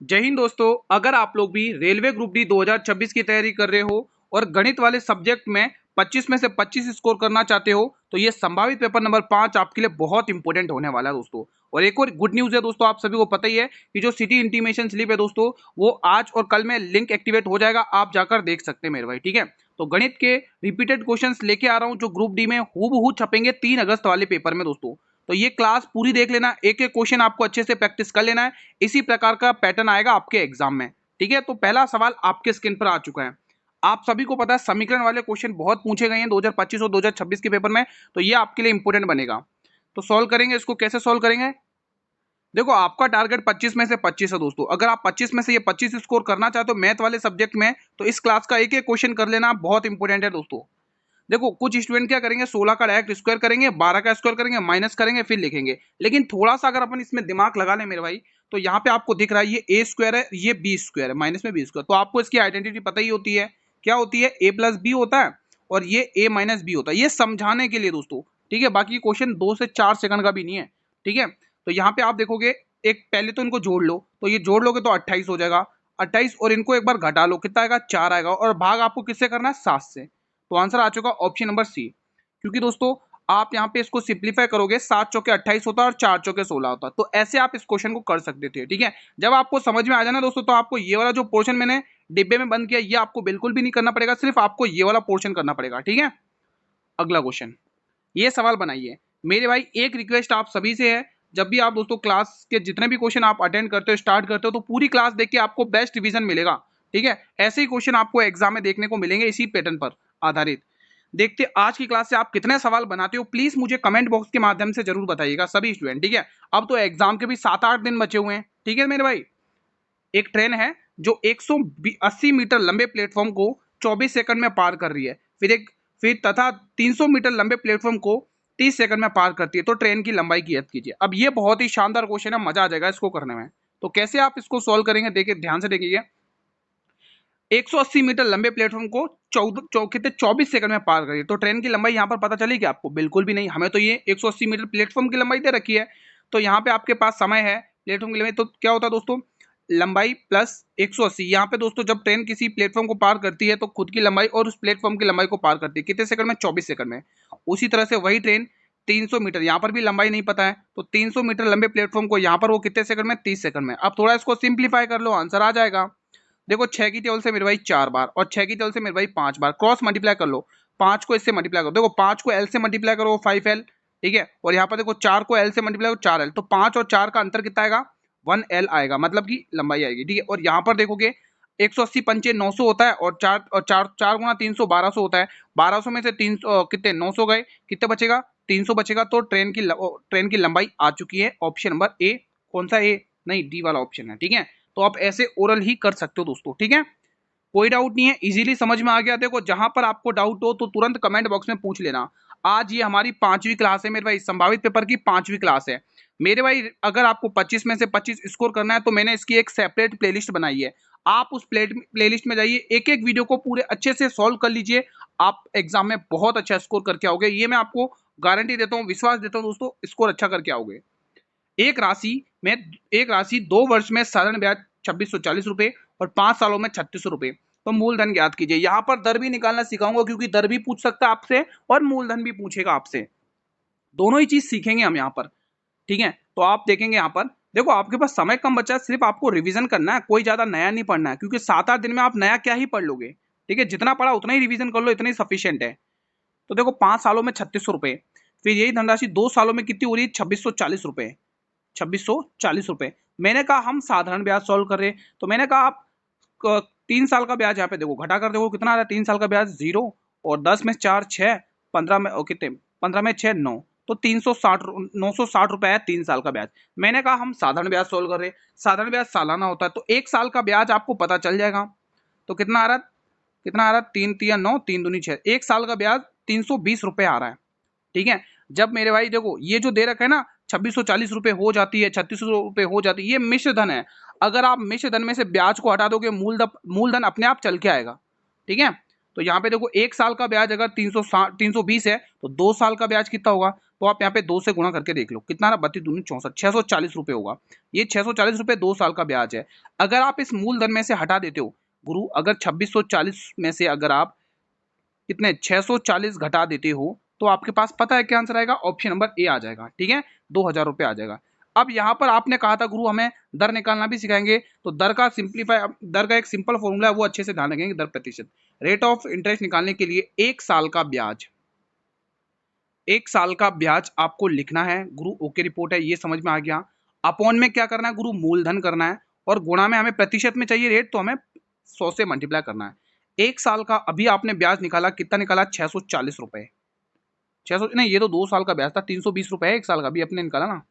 जय हिंद दोस्तों। अगर आप लोग भी रेलवे ग्रुप डी 2026 की तैयारी कर रहे हो और गणित वाले सब्जेक्ट में 25 में से 25 स्कोर करना चाहते हो तो ये संभावित पेपर नंबर 5 आपके लिए बहुत इंपॉर्टेंट होने वाला है दोस्तों। और एक और गुड न्यूज़ है दोस्तों, आप सभी को पता ही है कि जो सिटी इंटीमेशन स्लिप है दोस्तों वो आज और कल में लिंक एक्टिवेट हो जाएगा, आप जाकर देख सकते हैं मेरे भाई। ठीक है, तो गणित के रिपीटेड क्वेश्चंस लेके आ रहा हूँ जो ग्रुप डी में हूबहू छपेंगे 3 अगस्त वाले पेपर में दोस्तों। तो ये क्लास पूरी देख लेना, एक एक क्वेश्चन आपको अच्छे से प्रैक्टिस कर लेना है, इसी प्रकार का पैटर्न आएगा आपके एग्जाम में। ठीक है, तो पहला सवाल आपके स्क्रीन पर आ चुका है। आप सभी को पता है समीकरण वाले क्वेश्चन बहुत पूछे गए हैं 2025 और 2026 के पेपर में, तो ये आपके लिए इंपॉर्टेंट बनेगा। तो सॉल्व करेंगे इसको, कैसे सॉल्व करेंगे? देखो आपका टारगेट 25 में से 25 है दोस्तों। अगर आप 25 में से ये 25 स्कोर करना चाहते हो मैथ वाले सब्जेक्ट में तो इस क्लास का एक एक क्वेश्चन कर लेना, बहुत इंपॉर्टेंट है दोस्तों। देखो कुछ स्टूडेंट क्या करेंगे, 16 का डायरेक्ट स्क्वायर करेंगे, 12 का स्क्वायर करेंगे, माइनस करेंगे, फिर लिखेंगे। लेकिन थोड़ा सा अगर अपन इसमें दिमाग लगा लें मेरे भाई, तो यहाँ पे आपको दिख रहा है ये ए स्क्वायर है, ये बी स्क्वायर है, माइनस में बी स्क्वायर। तो आपको इसकी आइडेंटिटी पता ही होती है, क्या होती है? ए प्लस बी होता है और ये ए माइनस बी होता है, ये समझाने के लिए दोस्तों। ठीक है, बाकी क्वेश्चन 2 से 4 सेकंड का भी नहीं है। ठीक है, तो यहाँ पे आप देखोगे, एक पहले तो इनको जोड़ लो, तो ये जोड़ लोगे तो 28 हो जाएगा, 28, और इनको एक बार घटा लो, कितना आएगा? 4 आएगा, और भाग आपको किससे करना है? 7 से। तो आंसर आ चुका ऑप्शन नंबर सी। क्योंकि दोस्तों आप यहाँ पे इसको सिंप्लीफाई करोगे, 7 चौके 28 होता है और 4 चौके 16 होता है। तो ऐसे आप इस क्वेश्चन को कर सकते थे। ठीक है, जब आपको समझ में आ जाना दोस्तों तो आपको ये वाला जो पोर्शन मैंने डिब्बे में बंद किया ये आपको बिल्कुल भी नहीं करना पड़ेगा, सिर्फ आपको ये वाला पोर्शन करना पड़ेगा। ठीक है, अगला क्वेश्चन, ये सवाल बनाइए मेरे भाई। एक रिक्वेस्ट आप सभी से है, जब भी आप दोस्तों क्लास के जितने भी क्वेश्चन आप अटेंड करते हो, स्टार्ट करते हो, तो पूरी क्लास देख के आपको बेस्ट रिवीजन मिलेगा। ठीक है, ऐसे ही क्वेश्चन आपको एग्जाम में देखने को मिलेंगे इसी पैटर्न पर आधारित। देखते आज की क्लास से आप कितने सवाल बनाते हो, प्लीज मुझे कमेंट बॉक्स के माध्यम से जरूर बताइएगा सभी स्टूडेंट। ठीक है, अब तो एग्जाम के भी 7-8 दिन बचे हुए हैं। ठीक है मेरे भाई, एक ट्रेन है जो 180 मीटर लंबे प्लेटफॉर्म को 24 सेकंड में पार कर रही है, फिर तथा 300 मीटर लंबे प्लेटफॉर्म को 30 सेकंड में पार करती है, तो ट्रेन की लंबाई की याद कीजिए। अब ये बहुत ही शानदार क्वेश्चन है, मजा आ जाएगा इसको करने में। तो कैसे आप इसको सॉल्व करेंगे, देखिए ध्यान से देखिए। 180 मीटर लंबे प्लेटफॉर्म को 24 सेकंड में पार करिए, तो ट्रेन की लंबाई यहाँ पर पता चली कि आपको? बिल्कुल भी नहीं, हमें तो ये 180 मीटर प्लेटफॉर्म की लंबाई दे रखी है। तो यहाँ पे आपके पास समय है प्लेटफॉर्म की लंबाई, तो क्या होता है दोस्तों? लंबाई प्लस 180। यहाँ पे दोस्तों जब ट्रेन किसी प्लेटफॉर्म को पार करती है तो खुद की लंबाई और उस प्लेटफॉर्म की लंबाई को पार करती है, कितने सेकंड में? 24 सेकंड में। उसी तरह से वही ट्रेन 300 मीटर, यहाँ पर भी लंबाई नहीं पता है, तो 300 मीटर लंबे प्लेटफॉर्म को यहाँ पर वो कितने सेकंड में? 30 सेकंड में। अब थोड़ा इसको सिंप्लीफाई कर लो, आंसर आ जाएगा। देखो 6 की टेबल से मेरे भाई 4 बार और 6 की टेबल से मेरे भाई 5 बार, क्रॉस मल्टीप्लाई कर लो। 5 को इससे मल्टीप्लाई करो, देखो 5 को एल से मल्टीप्लाई करो 5L। ठीक है, और यहाँ पर देखो 4 को एल से मल्टीप्लाई करो 4L, तो 5 और 4 का अंतर कितना आएगा? 1L आएगा, मतलब कि लंबाई आएगी। ठीक है, और यहाँ पर देखोगे 180 पंचे 900 होता है, और 4 गुना 300 1200 होता है। 1200 में से 300 कितने? 900 गए, कितने बचेगा? 300 बचेगा। तो ट्रेन की लंबाई आ चुकी है, ऑप्शन नंबर ए। कौन सा ए? नहीं, डी वाला ऑप्शन है। ठीक है, तो आप ऐसे ओरल ही कर सकते हो दोस्तों। ठीक है, कोई डाउट नहीं है, इजीली समझ में आ गया। देखो जहां पर आपको डाउट हो तो तुरंत कमेंट बॉक्स में पूछ लेना। आज ये हमारी 5वीं क्लास है मेरे भाई, संभावित पेपर की 5वीं क्लास है मेरे भाई। अगर आपको 25 में से 25 स्कोर करना है तो मैंने इसकी एक सेपरेट प्लेलिस्ट बनाई है, आप उस प्लेलिस्ट में जाइए, एक एक वीडियो को पूरे अच्छे से सॉल्व कर लीजिए, आप एग्जाम में बहुत अच्छा स्कोर करके आओगे। ये मैं आपको गारंटी देता हूँ, विश्वास देता हूँ दोस्तों, स्कोर अच्छा करके आओगे। एक राशि 2 वर्ष में साधारण ब्याज 2640 रुपए और 5 सालों में 3600 रुपए, तो मूलधन ज्ञात कीजिए। यहाँ पर दर भी निकालना सिखाऊंगा, क्योंकि दर भी पूछ सकता है आपसे और मूलधन भी पूछेगा आपसे, दोनों ही चीज सीखेंगे हम यहाँ पर। ठीक है, तो आप देखेंगे यहाँ पर, देखो आपके पास समय कम बचा है, सिर्फ आपको रिवीजन करना है, कोई ज्यादा नया नहीं पढ़ना है, क्योंकि 7-8 दिन में आप नया क्या ही पढ़ लोगे। ठीक है, जितना पढ़ा उतना ही रिवीजन कर लो, इतना ही सफिशियंट है। तो देखो 5 सालों में 3600 रुपए, फिर यही धनराशि 2 सालों में कितनी हो रही है? 2640 रुपए। 2640 रुपए। मैंने कहा हम साधारण ब्याज सॉल्व कर रहे हैं, तो मैंने कहा आप 3 साल का ब्याज यहाँ पे देखो घटा कर देखो कितना आ रहा है। 3 साल का ब्याज 0, और 10 में 4 6, 15 में कितने? 15 में 6 9, तो 960 रुपए है 3 साल का ब्याज। मैंने कहा हम साधारण ब्याज सॉल्व कर रहे हैं, साधारण ब्याज सालाना होता है, तो 1 साल का ब्याज आपको पता चल जाएगा। तो कितना आ रहा है? कितना आ रहा है? 3 3 9, 3 दूनी 6, 1 साल का ब्याज 320 रुपए आ रहा है। ठीक है, जब मेरे भाई देखो ये जो दे रखा है ना 2640 रुपए हो जाती है, 3600 रुपए हो जाती है, ये मिश्र धन है। अगर आप मिश्र धन में से ब्याज को हटा दोगे, मूलधन अपने आप चल के आएगा। ठीक है, तो यहाँ पे देखो 1 साल का ब्याज अगर 320 है तो 2 साल का ब्याज कितना होगा? तो आप यहाँ पे 2 से गुणा करके देख लो कितना ना, 32 दूनी 64, 640 रुपये होगा। ये 640 रुपये 2 साल का ब्याज है। अगर आप इस मूलधन में से हटा देते हो गुरु, अगर 2640 में से अगर आप कितने 640 घटा देते हो तो आपके पास पता है क्या आंसर आएगा, ऑप्शन नंबर ए आ जाएगा। ठीक है, 2000 रुपये आ जाएगा। अब यहाँ पर आपने कहा था गुरु हमें दर निकालना भी सिखाएंगे, तो दर का सिंपलीफाई, दर का एक सिंपल फॉर्मूला है वो अच्छे से ध्यान रखेंगे। दर प्रतिशत, रेट ऑफ इंटरेस्ट निकालने के लिए 1 साल का ब्याज, 1 साल का ब्याज आपको लिखना है गुरु। ओके रिपोर्ट है, ये समझ में आ गया। अपॉन में क्या करना है गुरु, मूलधन करना है, और गुणा में हमें प्रतिशत में चाहिए रेट, तो हमें 100 से मल्टीप्लाई करना है। 1 साल का अभी आपने ब्याज निकाला, कितना निकाला, 640 रुपए। 600 नहीं, ये तो 2 साल का ब्याज था, 320 रुपए है 1 साल का, अभी आपने निकाला ना।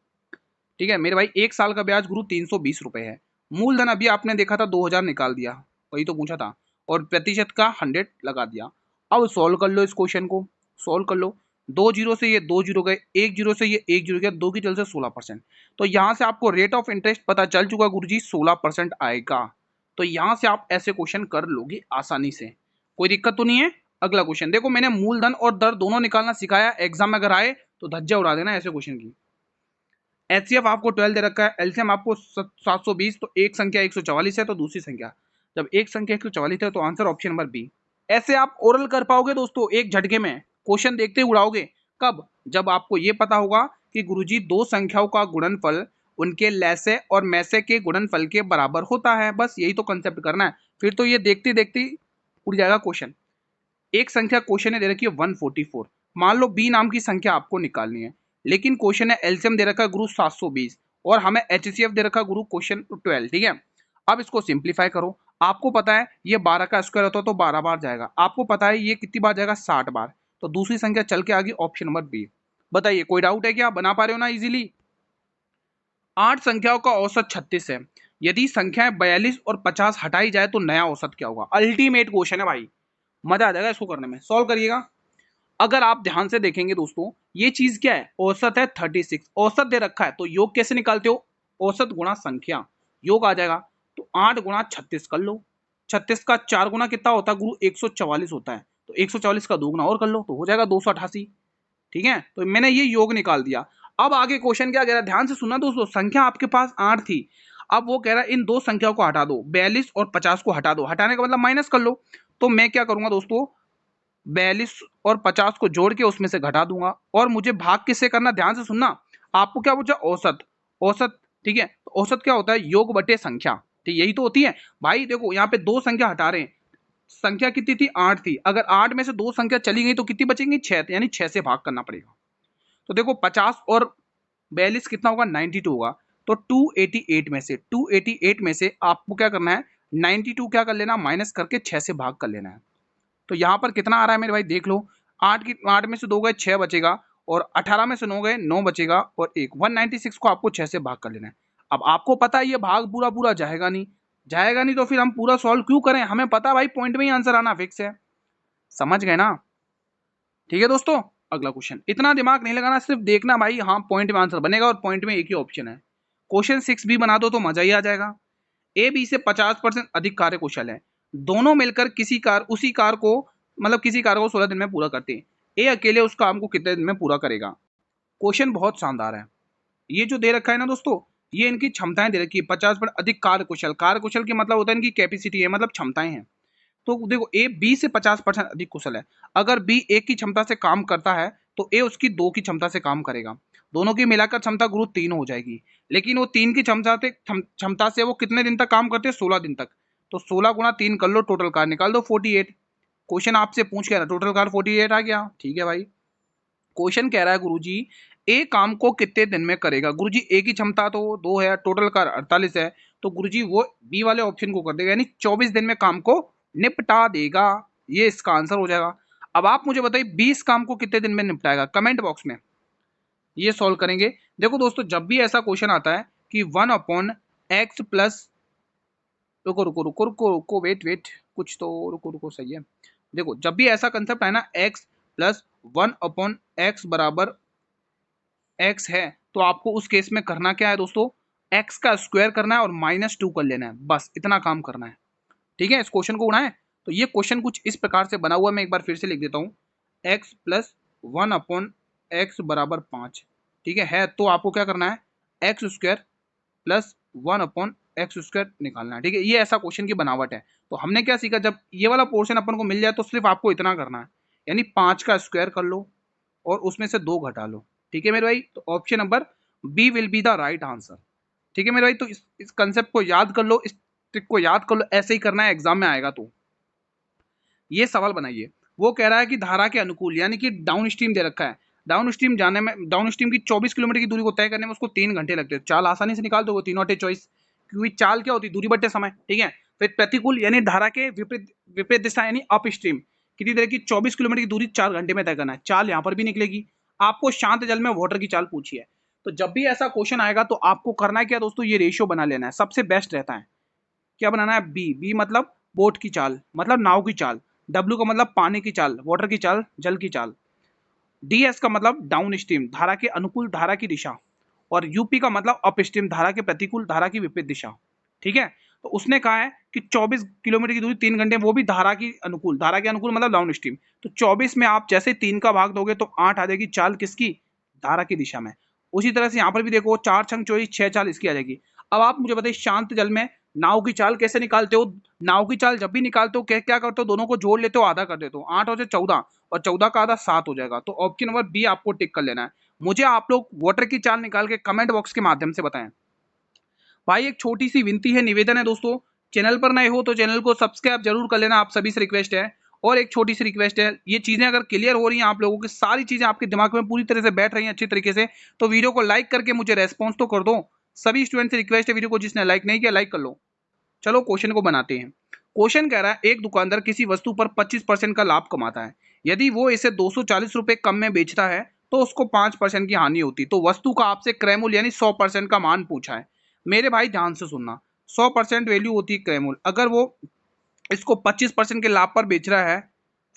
ठीक है मेरे भाई, 1 साल का ब्याज गुरु 320 रुपए है। मूलधन अभी आपने देखा था 2000 निकाल दिया, वही तो पूछा था, और प्रतिशत का 100 लगा दिया। अब सॉल्व कर लो इस क्वेश्चन को, सॉल्व कर लो। 2 जीरो से ये 2 जीरो गए, 1 जीरो से ये 1 जीरो गया, 2 की जल से 16%। तो यहाँ से आपको रेट ऑफ इंटरेस्ट पता चल चुका गुरु जी, 16% आएगा। तो यहाँ से आप ऐसे क्वेश्चन कर लोगे आसानी से, कोई दिक्कत तो नहीं है। अगला क्वेश्चन देखो, मैंने मूलधन और दर दोनों निकालना सिखाया, एग्जाम में अगर आए तो धज्जा उड़ा देना ऐसे क्वेश्चन की। एचसीएफ आपको 12 दे रखा है, एलसीएम आपको 720, तो एक संख्या 144 है, तो दूसरी संख्या, जब एक संख्या 144 है तो आंसर ऑप्शन नंबर बी। ऐसे आप ओरल कर पाओगे दोस्तों एक झटके में, क्वेश्चन देखते ही उड़ाओगे। कब, जब आपको ये पता होगा कि गुरुजी दो संख्याओं का गुणनफल उनके लैसे और मैसे के गुणनफल के बराबर होता है, बस यही तो कंसेप्ट करना है, फिर तो ये देखते देखते उड़ जाएगा क्वेश्चन। एक संख्या क्वेश्चन ने दे रखी है 144, मान लो बी नाम की संख्या आपको निकालनी है, लेकिन क्वेश्चन है एलसीएम दे रखा है गुरु 720 और हमें एचसीएफ दे रखा है गुरु क्वेश्चन 12। ठीक है, अब इसको सिंप्लीफाई करो। आपको पता है ये 12 का स्क्वायर होता है तो 12 बार जाएगा, आपको पता है ये कितनी बार जाएगा, 60 बार, तो दूसरी संख्या चल के आ गई ऑप्शन नंबर बी। बताइए कोई डाउट है क्या, बना पा रहे हो ना इजीली। 8 संख्याओं का औसत 36 है, यदि संख्याएं 42 और 50 हटाई जाए तो नया औसत क्या होगा। अल्टीमेट क्वेश्चन है भाई, मजा आ जाएगा इसको करने में, सॉल्व करिएगा। अगर आप ध्यान से देखेंगे दोस्तों, ये चीज क्या है, औसत है 36, औसत दे रखा है, तो योग कैसे निकालते हो, औसत गुणा संख्या, योग आ जाएगा। तो 8 गुणा 36 कर लो, 36 का 4 गुना कितना होता है गुरु, 144 होता है, तो 144 का 2 गुना और कर लो तो हो जाएगा 288। ठीक है, तो मैंने ये योग निकाल दिया। अब आगे क्वेश्चन क्या कह रहा है, ध्यान से सुनना दोस्तों। संख्या आपके पास 8 थी, अब वो कह रहा है इन दो संख्याओं को हटा दो, 42 और 50 को हटा दो, हटाने का मतलब माइनस कर लो। तो मैं क्या करूंगा दोस्तों, 42 और 50 को जोड़ के उसमें से घटा दूंगा, और मुझे भाग किससे करना, ध्यान से सुनना। आपको क्या पूछा, औसत, औसत। ठीक है, तो औसत क्या होता है, योग बटे संख्या, ठीक यही तो होती है भाई। देखो यहाँ पे दो संख्या हटा रहे हैं, संख्या कितनी थी, 8 थी, अगर 8 में से दो संख्या चली गई तो कितनी बचेंगी, 6, यानी 6 से भाग करना पड़ेगा। तो देखो 50 और 42 कितना होगा, 92 होगा। तो 288 में से, 288 में से आपको क्या करना है, 92 क्या कर लेना, माइनस करके 6 से भाग कर लेना है। तो यहाँ पर कितना आ रहा है मेरे भाई, देख लो। 8 में से 2 गए 6 बचेगा, और 18 में से 9 गए 9 बचेगा, और 196 को आपको 6 से भाग कर लेना है। अब आपको पता है ये भाग पूरा पूरा जाएगा नहीं, जाएगा नहीं तो फिर हम पूरा सॉल्व क्यों करें, हमें पता है भाई पॉइंट में ही आंसर आना फिक्स है। समझ गए ना। ठीक है दोस्तों, अगला क्वेश्चन, इतना दिमाग नहीं लगाना, सिर्फ देखना भाई, हाँ पॉइंट में आंसर बनेगा और पॉइंट में एक ही ऑप्शन है। क्वेश्चन 6 भी बना दो तो मजा ही आ जाएगा। ए बी से 50% अधिक कार्य कुशल है, दोनों मिलकर उसी कार को, मतलब किसी कार को 16 दिन में पूरा करते हैं, ए अकेले उस काम को कितने दिन में पूरा करेगा। क्वेश्चन बहुत शानदार है। ये जो दे रखा है ना दोस्तों, ये इनकी क्षमताएं दे रखी है, 50% अधिक कार्य कुशल, कार्य कुशल की मतलब होता है इनकी कैपेसिटी है, मतलब क्षमताएं हैं। तो देखो ए बी से 50% अधिक कुशल है, अगर बी एक की क्षमता से काम करता है तो ए उसकी 2 की क्षमता से काम करेगा, दोनों की मिलाकर क्षमता गुरु 3 हो जाएगी। लेकिन वो 3 की क्षमता से वो कितने दिन तक काम करते हैं, 16 दिन तक। तो 16 गुणा 3 कर लो, टोटल कार निकाल दो 48। क्वेश्चन आपसे पूछ के रहा टोटल कार 48 आ गया। ठीक है भाई, क्वेश्चन कह रहा है गुरुजी ए काम को कितने दिन में करेगा। गुरुजी ए की क्षमता तो 2 है, टोटल कार 48 है, तो गुरुजी वो बी वाले ऑप्शन को कर देगा, यानी 24 दिन में काम को निपटा देगा, ये इसका आंसर हो जाएगा। अब आप मुझे बताइए 20 काम को कितने दिन में निपटाएगा, कमेंट बॉक्स में ये सॉल्व करेंगे। देखो दोस्तों, जब भी ऐसा क्वेश्चन आता है कि 1/x प्लस, रुको रुको रुको रुको रुको वेट वेट, कुछ तो रुको रुको, सही है। देखो जब भी ऐसा कंसेप्ट है ना, x प्लस 1/x बराबर x है, तो आपको उस केस में करना क्या है दोस्तों, x का स्क्वायर करना है और -2 कर लेना है, बस इतना काम करना है। ठीक है, इस क्वेश्चन को उड़ाएं। तो ये क्वेश्चन कुछ इस प्रकार से बना हुआ है, मैं एक बार फिर से लिख देता हूँ, x प्लस 1 एक्स बराबर 5, ठीक है तो आपको क्या करना है, एक्स स्क्वायर प्लस 1/x² निकालना है, ठीक है। ये ऐसा क्वेश्चन की बनावट है। तो हमने क्या सीखा, जब ये वाला पोर्शन अपन को मिल जाए तो सिर्फ आपको इतना करना है, यानी 5 का स्क्वायर कर लो और उसमें से 2 घटा लो, ठीक है मेरे भाई। तो option number B will be the right answer, ठीक है मेरे भाई। तो इस कंसेप्ट को याद कर लो, इस ट्रिक को याद कर लो, ऐसे ही करना है, एग्जाम में आएगा। तो ये सवाल बनाइए, वो कह रहा है कि धारा के अनुकूल यानी कि डाउन स्ट्रीम दे रखा है, डाउन स्ट्रीम जाने में, डाउन स्ट्रीम की 24 किलोमीटर की दूरी को तय करने में उसको 3 घंटे लगते हैं। चाल आसानी से निकाल दो, तीनों चॉइस, क्योंकि चाल क्या होती है, दूरी बट्टे समय, ठीक है। फिर प्रतिकूल यानी धारा के विपरीत विपरीत दिशा यानी अप स्ट्रीम, कितनी देर की, 24 किलोमीटर की दूरी 4 घंटे में तय करना है। चाल यहाँ पर भी निकलेगी। आपको शांत जल में वाटर की चाल पूछी है, तो जब भी ऐसा क्वेश्चन आएगा तो आपको करना है क्या दोस्तों, ये रेशियो बना लेना है, सबसे बेस्ट रहता है। क्या बनाना है, बी, बी मतलब बोट की चाल, मतलब नाव की चाल, डब्ल्यू का मतलब पानी की चाल, वाटर की चाल, जल की चाल, डी एस का मतलब डाउन स्ट्रीम, धारा के अनुकूल, धारा की दिशा, और यूपी का मतलब अप स्ट्रीम, धारा के प्रतिकूल, धारा की विपरीत दिशा, ठीक है। तो उसने कहा है कि 24 किलोमीटर की दूरी 3 घंटे, वो भी धारा की अनुकूल, धारा के अनुकूल मतलब डाउन स्ट्रीम। तो 24 में आप जैसे 3 का भाग दोगे तो 8 आ जाएगी चाल किसकी, धारा की दिशा में। उसी तरह से यहाँ पर भी देखो 4 छंग 24, 6 चाल इसकी आ जाएगी। अब आप मुझे बताइए, शांत जल में नाव की चाल कैसे निकालते हो। नाव की चाल जब भी निकालते हो क्या करते हो, दोनों को जोड़ लेते हो, आधा कर देते हो, 8 और से 14, और 14 का आधा 7 हो जाएगा। तो ऑप्शन नंबर बी आपको टिक कर लेना है। मुझे आप लोग वाटर की चाल निकाल के कमेंट बॉक्स के माध्यम से बताएं। भाई एक छोटी सी विनती है, निवेदन है दोस्तों, चैनल पर नए हो तो चैनल को सब्सक्राइब जरूर कर लेना, आप सभी से रिक्वेस्ट है। और एक छोटी सी रिक्वेस्ट है, ये चीजें अगर क्लियर हो रही हैं आप लोगों की, सारी चीजें आपके दिमाग में पूरी तरह से बैठ रही हैं अच्छी तरीके से, तो वीडियो को लाइक करके मुझे रेस्पॉन्स तो कर दो। सभी स्टूडेंट से रिक्वेस्ट है, वीडियो को जिसने लाइक नहीं किया लाइक कर लो। चलो क्वेश्चन को बनाते हैं। क्वेश्चन कह रहा है, एक दुकानदार किसी वस्तु पर 25% का लाभ कमाता है। यदि वो इसे 240 रुपए कम में बेचता है तो उसको 5% की हानि होती। तो वस्तु का आपसे क्रय मूल्य यानी 100% का मान पूछा है। मेरे भाई ध्यान से सुनना, 100% वैल्यू होती है क्रय मूल्य। अगर वो इसको 25% के लाभ पर बेच रहा है,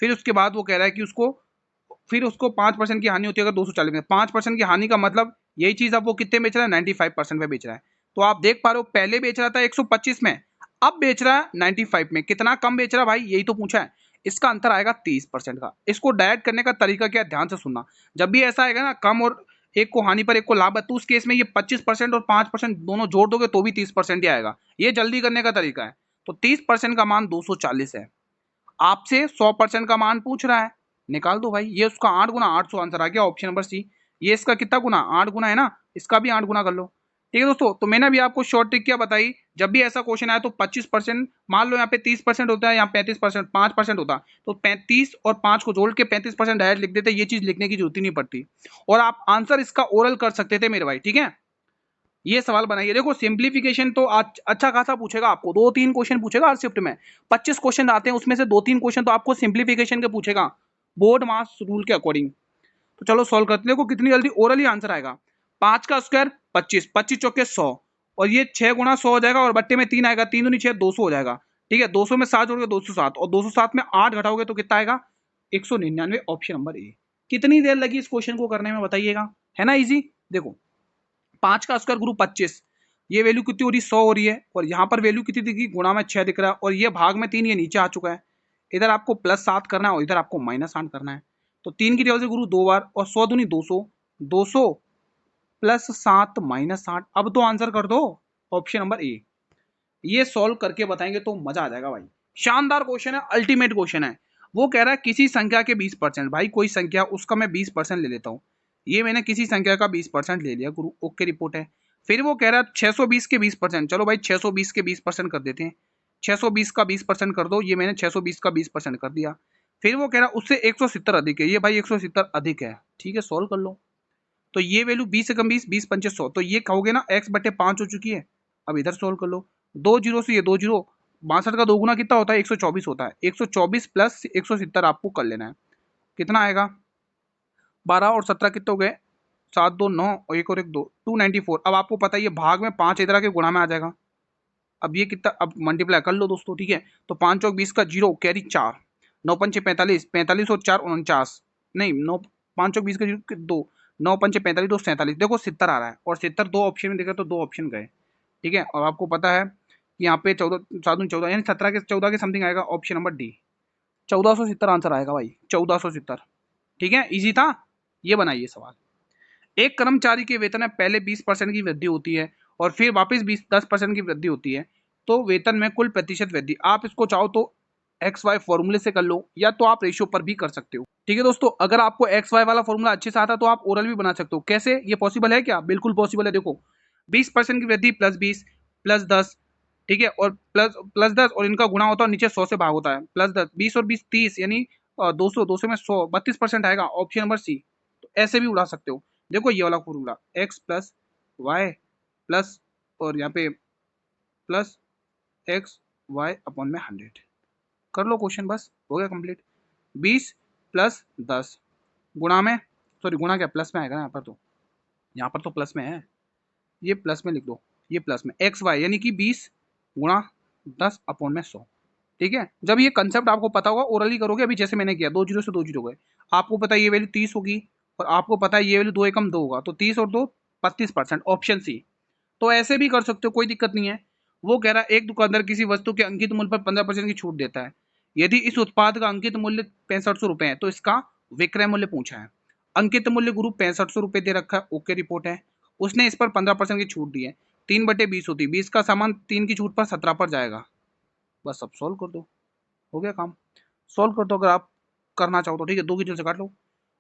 फिर उसके बाद वो कह रहा है कि उसको 5% की हानि होती है। अगर 240 में 5% की हानि का मतलब यही चीज अब वो कितने बेच रहा है, 95% में बेच रहा है। तो आप देख पा रहे हो, पहले बेच रहा था 125 में, अब बेच रहा है 95 में। कितना कम बेच रहा है भाई, यही तो पूछा है। इसका अंतर आएगा 30% का। इसको डायरेक्ट करने का तरीका क्या है, ध्यान से सुनना। जब भी ऐसा आएगा ना, कम और एक को हानि पर एक को लाभ है, तो उस केस में ये 25% और 5% दोनों जोड़ दोगे तो भी 30% ही आएगा। ये जल्दी करने का तरीका है। तो 30% का मान 240 है, आपसे 100% का मान पूछ रहा है, निकाल दो भाई। ये उसका 8 गुना 800 आंसर आ गया, ऑप्शन नंबर सी। ये इसका कितना गुना, 8 गुना है ना, इसका भी 8 गुना कर लो। ठीक है दोस्तों, तो मैंने अभी आपको शॉर्ट ट्रिक क्या बताई, जब भी ऐसा क्वेश्चन आया तो 25%, मान लो यहाँ पे 30% होता है, यहाँ 35%, 5% होता, तो 35 और 5 को जोड़ के 35% डायरेक्ट लिख देते, ये चीज लिखने की जरूरत ही नहीं पड़ती, और आप आंसर इसका ओरल कर सकते थे मेरे भाई, ठीक है। ये सवाल बनाइए, देखो सिंप्लीफिकेशन तो आज अच्छा खासा पूछेगा आपको, 2-3 क्वेश्चन पूछेगा हर शिफ्ट में। 25 क्वेश्चन आते हैं, उसमें से 2-3 क्वेश्चन तो आपको सिंप्लीफिकेशन के पूछेगा, बोर्ड मास रूल के अकॉर्डिंग। तो चलो सॉल्व करते हैं। देखो कितनी जल्दी ओरली आंसर आएगा। 5 का स्क्वायर 25, 25 चौके 100, और ये 6 गुना 100 हो जाएगा, और बट्टे में 3 आएगा, 3 दूनी 6, 200 हो जाएगा। ठीक है, 200 में 7 जोड़ोगे 207, और 207 में 8 घटाओगे तो कितना आएगा, 199, ऑप्शन नंबर ए। कितनी देर लगी इस क्वेश्चन को करने में बताइएगा, है ना इजी। देखो 5 का स्क्वायर गुरु 25, ये वैल्यू कितनी हो रही, 100 हो रही है, और यहाँ पर वैल्यू कितनी दिखी, गुणा में 6 दिख रहा है, और ये भाग में 3, ये नीचे आ चुका है। इधर आपको +7 करना है और इधर आपको -8 करना है। तो 3 की टेबल से गुरु 2 बार, और 100 दूनी 200, 200 +7 -8। अब तो आंसर कर दो, ऑप्शन नंबर ए। ये सॉल्व करके बताएंगे तो मजा आ जाएगा भाई। शानदार क्वेश्चन है, अल्टीमेट क्वेश्चन है। वो कह रहा है किसी संख्या के 20%, भाई कोई संख्या उसका मैं 20% ले लेता हूँ। ये मैंने किसी संख्या का 20% ले लिया गुरु, ओके रिपोर्ट है। फिर वो कह रहा है 620 के 20%, चलो भाई 620 के 20% कर देते हैं। 620 का 20% कर दो, ये मैंने 620 का 20% कर दिया। फिर वो कह रहा है उससे 170 अधिक है, ये भाई 170 अधिक है, ठीक है सॉल्व कर लो। तो ये वैल्यू 20 से कम 20, 20 पंचे 100, तो ये कहोगे ना x/5 हो चुकी है। अब इधर सोल्व कर लो, 2 जीरो से ये 2 जीरो, 62 का 2 गुना कितना होता है, 124 होता है। 124 प्लस 170 आपको कर लेना है, कितना आएगा, 12 और 17 कितने हो गए, 7 2 9, और एक और एक 2, 294। अब आपको पता है ये भाग में 5 इधर के गुणा में आ जाएगा। अब ये कितना, अब मल्टीप्लाई कर लो दोस्तों, ठीक है। तो 5 चौक 20 का 0 कैरी 4, 9 पंचे 45, 45 और 4 49, नहीं 9, 5 चौक 20 का 0 2, 9 पंचे 45, 2 47, देखो 70 आ रहा है, और 70 दो ऑप्शन में देखा तो 2 ऑप्शन गए, ठीक है। और आपको पता है कि यहाँ पे 14 7 14 यानी 17 के 14 के समथिंग आएगा, ऑप्शन नंबर डी। 1470 आंसर आएगा भाई, 1470, ठीक है, इजी था। ये बनाइए सवाल। एक कर्मचारी के वेतन में पहले 20% की वृद्धि होती है और फिर वापस 10% की वृद्धि होती है, तो वेतन में कुल प्रतिशत वृद्धि। आप इसको चाहो तो एक्स वाई फॉर्मूले से कर लो या तो आप रेशियो पर भी कर सकते हो। ठीक है दोस्तों, अगर आपको एक्स वाई वाला फॉर्मूला अच्छे से आता तो आप ओरल भी बना सकते हो। कैसे, ये पॉसिबल है क्या? बिल्कुल पॉसिबल है। देखो 20% की वृद्धि प्लस 20 प्लस 10, ठीक है, और प्लस 10 और इनका गुणा होता है, नीचे 100 से भाग होता है, प्लस 10, 20 और 20 30, यानी 200 में 100, 32% आएगा, ऑप्शन नंबर सी। तो ऐसे भी उड़ा सकते हो। देखो ये वाला formula X plus Y plus और यहाँ पे प्लस एक्स वाई अपॉन में 100, कर लो क्वेश्चन, बस हो गया कंप्लीट। 20 प्लस 10 गुणा में, सॉरी गुणा क्या, प्लस में आएगा ना यहाँ पर तो प्लस में है, ये प्लस में लिख दो, ये प्लस में एक्स वाई यानी कि 20 गुणा 10 अपॉन में 100। ठीक है, जब ये कंसेप्ट आपको पता होगा ओरली करोगे, अभी जैसे मैंने किया 2 जीरो से 2 जीरो गए, आपको पता है ये वैल्यू 30 होगी और आपको पता है ये वैल्यू 2 एकम 2 होगा, तो 30 और 2 32%, ऑप्शन सी। तो ऐसे भी कर सकते हो, कोई दिक्कत नहीं है। वो कह रहा है एक दुकानदार किसी वस्तु के अंकित मूल्य पर 15% की छूट देता है। यदि इस उत्पाद का अंकित मूल्य 6500 रुपए है तो इसका विक्रय मूल्य पूछा है। अंकित मूल्य गुरु 6500 रुपए दे रखा है, ओके रिपोर्ट है। उसने इस पर 15% की छूट दी है, 3/20 होती है, 20 का सामान 3 की छूट पर 17 पर जाएगा। बस अब सोल्व कर दो, हो गया काम। सोल्व कर दो अगर आप करना चाहो तो, ठीक है। 2 की जल्द से काट लो,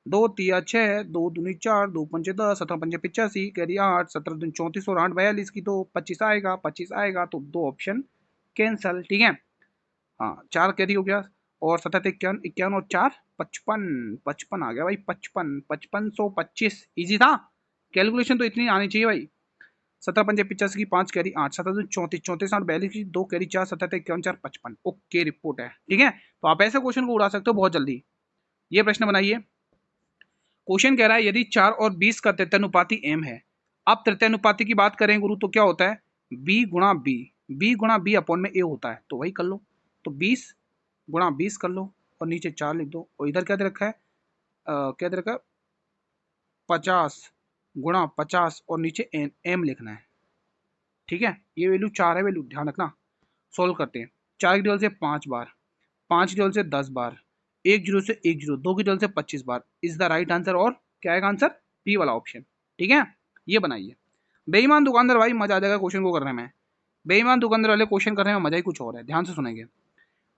2 तिया 6, 2 दूनी 4, 2 पंचे 10, 17 पंचे 85, कैरी 8, 17 दूनी 34 और 8 42 की, तो 25 आएगा, 25 आएगा, तो 2 ऑप्शन कैंसल। ठीक है, हाँ 4 कैरी हो गया और 17 51 51 और 4 55, 55 आ गया भाई, 55 5525। इजी था, कैलकुलेशन तो इतनी आनी चाहिए भाई। 17 पंजे 85 की, 5 कैरी 8, 17 34, 34 8 42 की, 2 कैरी 4, 17 51 4 55, ओके रिपोर्ट है। ठीक है, तो आप ऐसे क्वेश्चन को उड़ा सकते हो बहुत जल्दी। ये प्रश्न बनाइए। क्वेश्चन कह रहा है यदि 4 और 20 का तृतीयानुपाती m है। अब तृतीयानुपाती की बात करें गुरु तो क्या होता है, b गुणा b अपॉन में a होता है, तो वही कर लो। तो 20 गुणा 20 कर लो और नीचे 4 लिख दो, और इधर क्या दे रखा है, क्या दे रखा है, 50 गुणा 50 और नीचे m लिखना है। ठीक है, ये वैल्यू 4 है, वैल्यू ध्यान रखना। सोल्व करते हैं। 4 की टेबल से 5 बार, 5 की टेबल से 10 बार, 1 जीरो से 1 जीरो, 2 की टेबल से 25 bar is the right answer. और क्या आएगा आंसर, बी वाला ऑप्शन। ठीक है, ये बनाइए। बेईमान दुकानदार भाई मजा आ जाएगा क्वेश्चन को करने में। बेईमान दुकानदार वाले क्वेश्चन करने में मजा ही कुछ और है, ध्यान से सुनेंगे।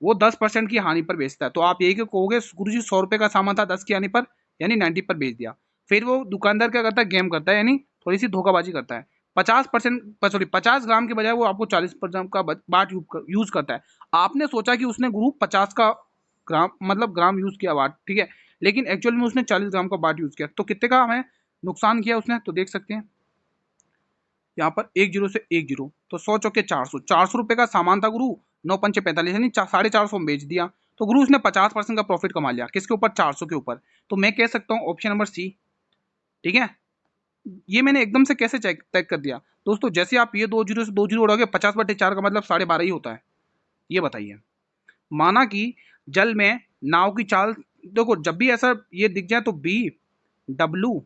वो 10% की हानि पर बेचता है, तो आप यही कहोगे गुरु जी 100 रुपए का सामान था, 10 की हानि पर यानी 90 पर बेच दिया। फिर वो दुकानदार क्या करता है, गेम करता है, यानी थोड़ी सी धोखाबाजी करता है। 50 ग्राम के बजाय वो आपको 40% का बाट यूज करता है। आपने सोचा कि उसने गुरु 50 का ग्राम मतलब ग्राम यूज किया बाट, ठीक है, लेकिन एक्चुअल में उसने 40 ग्राम का बाट यूज किया, तो कितने का हमें नुकसान किया उसने, तो देख सकते हैं यहाँ पर 1 जीरो से 1 जीरो, तो 100 चौके 400, 400 रुपए का सामान था गुरु, 9 पंचे 45 यानी 450 में बेच दिया, तो गुरु उसने 50% का प्रॉफिट कमा लिया, किसके ऊपर, 400 के ऊपर। तो मैं कह सकता हूँ ऑप्शन नंबर सी। ठीक है, ये मैंने एकदम से कैसे चेक कर दिया दोस्तों, जैसे आप ये 2 जीरो से 2 जीरो उड़ोगे, 50/4 का मतलब 12.5 ही होता है। ये बताइए, माना कि जल में नाव की चाल, देखो जब भी ऐसा ये दिख जाए तो बी डब्ल्यू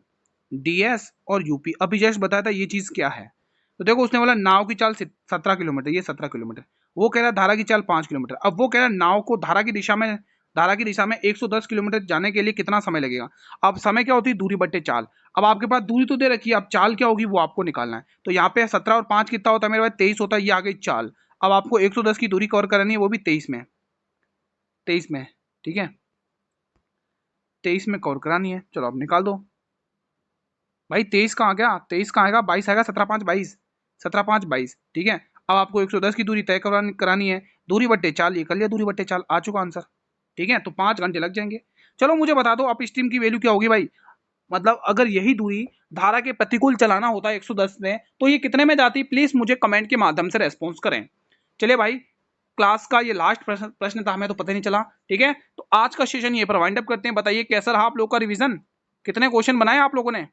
डीएस और यूपी, अभी जस्ट बताया था ये चीज क्या है। तो देखो उसने बोला नाव की चाल 17 किलोमीटर, ये 17 किलोमीटर, वो कह रहा है धारा की चाल 5 किलोमीटर। अब वो कह रहा है नाव को धारा की दिशा में 110 किलोमीटर जाने के लिए कितना समय लगेगा। अब समय क्या होती है, दूरी बट्टे चाल। अब आपके पास दूरी तो दे रखी है, अब चाल क्या होगी वो आपको निकालना है। तो यहाँ पे 17 और 5 कितना होता है मेरे पास, 23 होता है, ये आ गई चाल। अब आपको 110 की दूरी कवर करनी है, वो भी 23 में, 23 में। ठीक है, 23 में कवर करानी है, चलो अब निकाल दो भाई। 23 कहाँ गया, 23 कहाँ आएगा, 22 आएगा, 17 5 22, 17 5 22। ठीक है, अब आपको 110 की दूरी तय करानी है, दूरी बट्टे चाल, ये कर लिया, दूरी बट्टे चाल आ चुका आंसर। ठीक है, तो 5 घंटे लग जाएंगे। चलो मुझे बता दो अप स्ट्रीम की वैल्यू क्या होगी भाई, मतलब अगर यही दूरी धारा के प्रतिकूल चलाना होता है 110 में, तो ये कितने में जाती, प्लीज मुझे कमेंट के माध्यम से रेस्पॉन्स करें। चलिए भाई, क्लास का ये लास्ट प्रश्न था, हमें तो पता नहीं चला। ठीक है, तो आज का सेशन ये पर वाइंड अप करते हैं। बताइए कैसा रहा आप लोग का रिवीजन, कितने क्वेश्चन बनाए आप लोगों ने।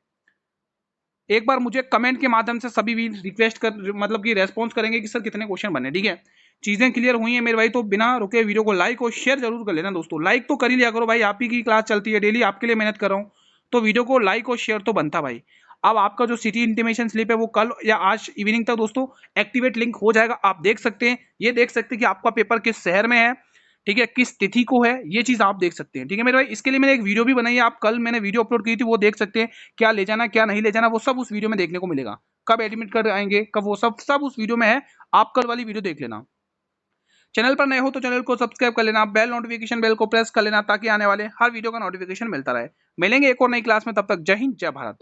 एक बार मुझे कमेंट के माध्यम से सभी भी रिक्वेस्ट कर मतलब कि रेस्पॉन्स करेंगे कि सर कितने क्वेश्चन बने। ठीक है, चीजें क्लियर हुई हैं मेरे भाई, तो बिना रुके वीडियो को लाइक और शेयर जरूर कर लेना दोस्तों। लाइक तो कर ही लिया करो भाई, आप ही की क्लास चलती है, डेली आपके लिए मेहनत कर रहा हूँ, तो वीडियो को लाइक और शेयर तो बनता भाई। अब आपका जो सिटी इंटीमेशन स्लिप है वो कल या आज इवनिंग तक दोस्तों एक्टिवेट लिंक हो जाएगा, आप देख सकते हैं। ये देख सकते हैं कि आपका पेपर किस शहर में है, ठीक है, किस तिथि को है, ये चीज आप देख सकते हैं। ठीक है मेरे भाई, इसके लिए मैंने एक वीडियो भी बनाई है, आप कल मैंने वीडियो अपलोड की थी, वो देख सकते हैं, क्या ले जाना क्या नहीं ले जाना, वो सब उस वीडियो में देखने को मिलेगा। कब एडमिट कर आएंगे, कब, वो सब सब उस वीडियो में है, आप कल वाली वीडियो देख लेना। चैनल पर नए हो तो चैनल को सब्सक्राइब कर लेना, बेल नोटिफिकेशन बेल को प्रेस कर लेना, ताकि आने वाले हर वीडियो का नोटिफिकेशन मिलता रहे। मिलेंगे एक और नई क्लास में, तब तक जय हिंद जय भारत।